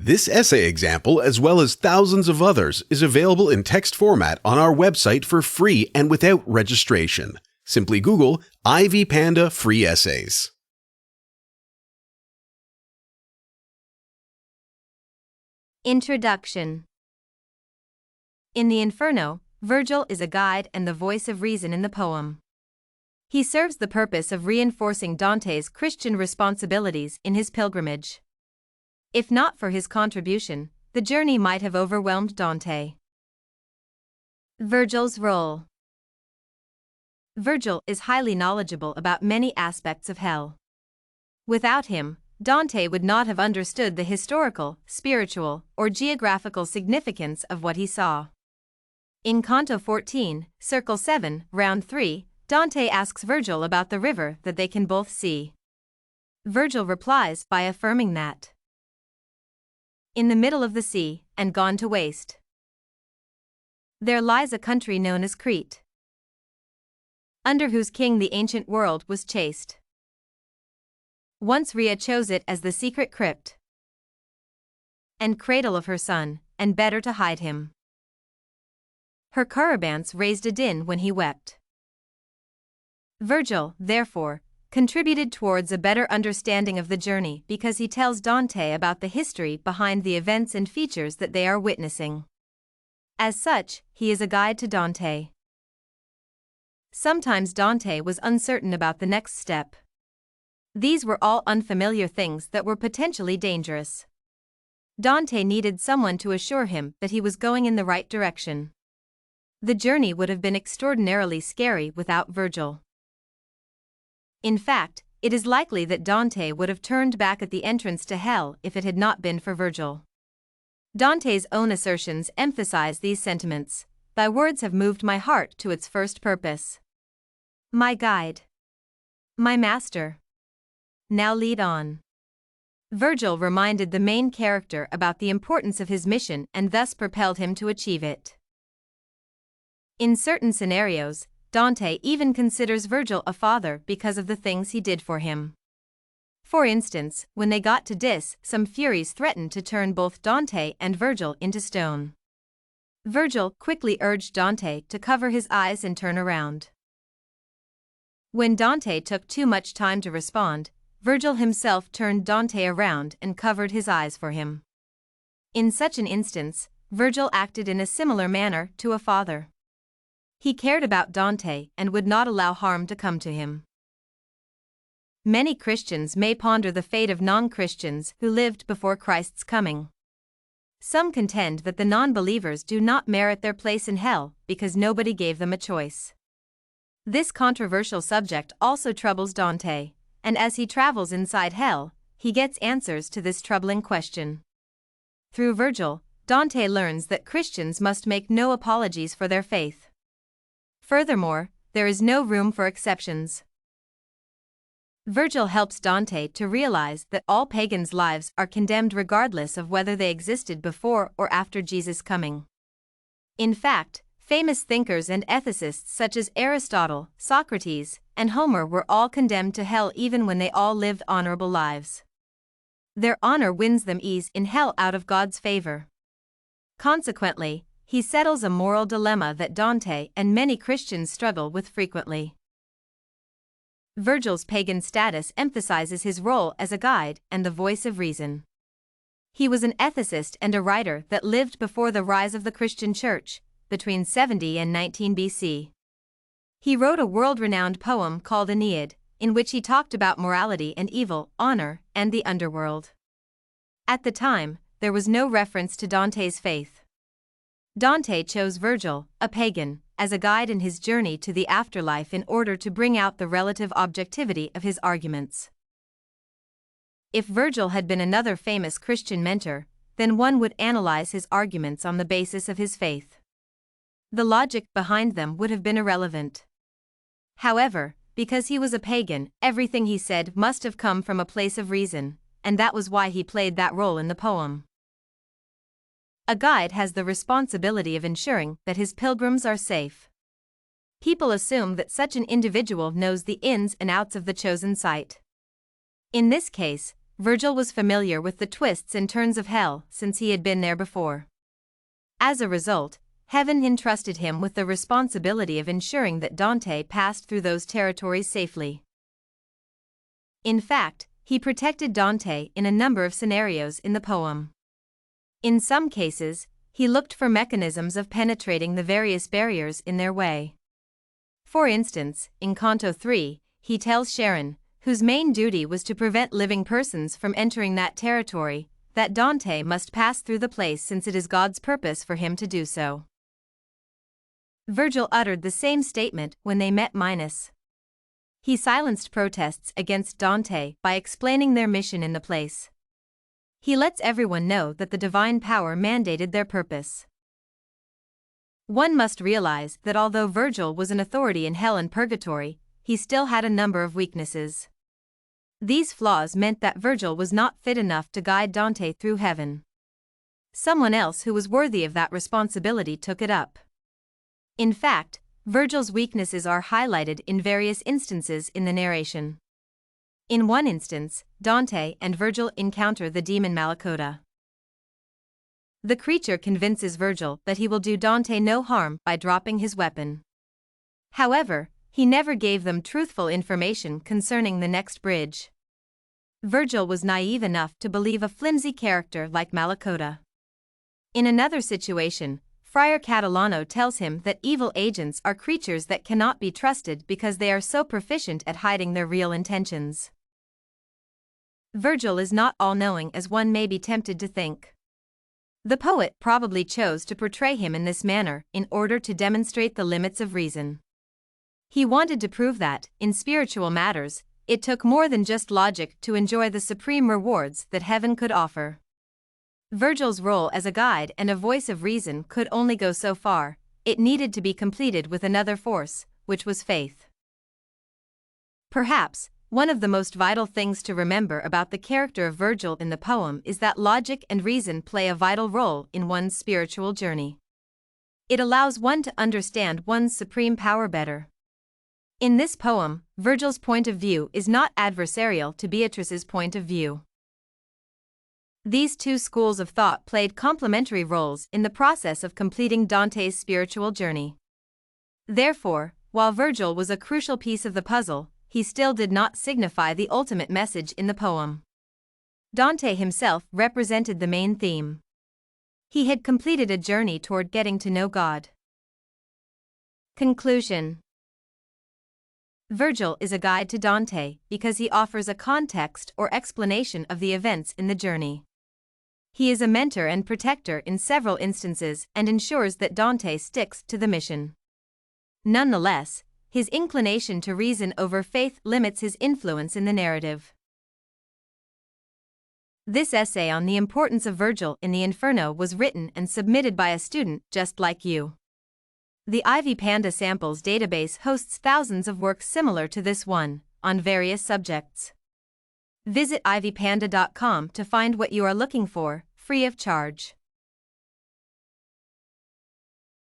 This essay example, as well as thousands of others, is available in text format on our website for free and without registration. Simply Google Ivy Panda Free Essays. Introduction. In the Inferno, Virgil is a guide and the voice of reason in the poem. He serves the purpose of reinforcing Dante's Christian responsibilities in his pilgrimage. If not for his contribution, the journey might have overwhelmed Dante. Virgil's role. Virgil is highly knowledgeable about many aspects of hell. Without him, Dante would not have understood the historical, spiritual, or geographical significance of what he saw. In Canto 14, Circle 7, Round 3, Dante asks Virgil about the river that they can both see. Virgil replies by affirming that in the middle of the sea, and gone to waste, there lies a country known as Crete, under whose king the ancient world was chased. Once Rhea chose it as the secret crypt and cradle of her son, and better to hide him. Her caravans raised a din when he wept. Virgil, therefore, contributed towards a better understanding of the journey because he tells Dante about the history behind the events and features that they are witnessing. As such, he is a guide to Dante. Sometimes Dante was uncertain about the next step. These were all unfamiliar things that were potentially dangerous. Dante needed someone to assure him that he was going in the right direction. The journey would have been extraordinarily scary without Virgil. In fact, it is likely that Dante would have turned back at the entrance to hell if it had not been for Virgil. Dante's own assertions emphasize these sentiments. Thy words have moved my heart to its first purpose. My guide. My master. Now lead on. Virgil reminded the main character about the importance of his mission and thus propelled him to achieve it. In certain scenarios, Dante even considers Virgil a father because of the things he did for him. For instance, when they got to Dis, some Furies threatened to turn both Dante and Virgil into stone. Virgil quickly urged Dante to cover his eyes and turn around. When Dante took too much time to respond, Virgil himself turned Dante around and covered his eyes for him. In such an instance, Virgil acted in a similar manner to a father. He cared about Dante and would not allow harm to come to him. Many Christians may ponder the fate of non-Christians who lived before Christ's coming. Some contend that the non-believers do not merit their place in hell because nobody gave them a choice. This controversial subject also troubles Dante, and as he travels inside hell, he gets answers to this troubling question. Through Virgil, Dante learns that Christians must make no apologies for their faith. Furthermore, there is no room for exceptions. Virgil helps Dante to realize that all pagans' lives are condemned regardless of whether they existed before or after Jesus' coming. In fact, famous thinkers and ethicists such as Aristotle, Socrates, and Homer were all condemned to hell even when they all lived honorable lives. Their honor wins them ease in hell out of God's favor. Consequently, he settles a moral dilemma that Dante and many Christians struggle with frequently. Virgil's pagan status emphasizes his role as a guide and the voice of reason. He was an ethicist and a writer that lived before the rise of the Christian Church, between 70 and 19 BC. He wrote a world-renowned poem called Aeneid, in which he talked about morality and evil, honor, and the underworld. At the time, there was no reference to Dante's faith. Dante chose Virgil, a pagan, as a guide in his journey to the afterlife in order to bring out the relative objectivity of his arguments. If Virgil had been another famous Christian mentor, then one would analyze his arguments on the basis of his faith. The logic behind them would have been irrelevant. However, because he was a pagan, everything he said must have come from a place of reason, and that was why he played that role in the poem. A guide has the responsibility of ensuring that his pilgrims are safe. People assume that such an individual knows the ins and outs of the chosen site. In this case, Virgil was familiar with the twists and turns of hell since he had been there before. As a result, heaven entrusted him with the responsibility of ensuring that Dante passed through those territories safely. In fact, he protected Dante in a number of scenarios in the poem. In some cases, he looked for mechanisms of penetrating the various barriers in their way. For instance, in Canto 3, he tells Charon, whose main duty was to prevent living persons from entering that territory, that Dante must pass through the place since it is God's purpose for him to do so. Virgil uttered the same statement when they met Minos. He silenced protests against Dante by explaining their mission in the place. He lets everyone know that the divine power mandated their purpose. One must realize that although Virgil was an authority in hell and purgatory, he still had a number of weaknesses. These flaws meant that Virgil was not fit enough to guide Dante through heaven. Someone else who was worthy of that responsibility took it up. In fact, Virgil's weaknesses are highlighted in various instances in the narration. In one instance, Dante and Virgil encounter the demon Malacoda. The creature convinces Virgil that he will do Dante no harm by dropping his weapon. However, he never gave them truthful information concerning the next bridge. Virgil was naive enough to believe a flimsy character like Malacoda. In another situation, Friar Catalano tells him that evil agents are creatures that cannot be trusted because they are so proficient at hiding their real intentions. Virgil is not all-knowing as one may be tempted to think. The poet probably chose to portray him in this manner in order to demonstrate the limits of reason. He wanted to prove that, in spiritual matters, it took more than just logic to enjoy the supreme rewards that heaven could offer. Virgil's role as a guide and a voice of reason could only go so far. It needed to be completed with another force, which was faith. Perhaps, one of the most vital things to remember about the character of Virgil in the poem is that logic and reason play a vital role in one's spiritual journey. It allows one to understand one's supreme power better. In this poem, Virgil's point of view is not adversarial to Beatrice's point of view. These two schools of thought played complementary roles in the process of completing Dante's spiritual journey. Therefore, while Virgil was a crucial piece of the puzzle, he still did not signify the ultimate message in the poem. Dante himself represented the main theme. He had completed a journey toward getting to know God. Conclusion. Virgil is a guide to Dante because he offers a context or explanation of the events in the journey. He is a mentor and protector in several instances and ensures that Dante sticks to the mission. Nonetheless, his inclination to reason over faith limits his influence in the narrative. This essay on the importance of Virgil in the Inferno was written and submitted by a student just like you. The Ivy Panda Samples database hosts thousands of works similar to this one, on various subjects. Visit ivypanda.com to find what you are looking for, free of charge.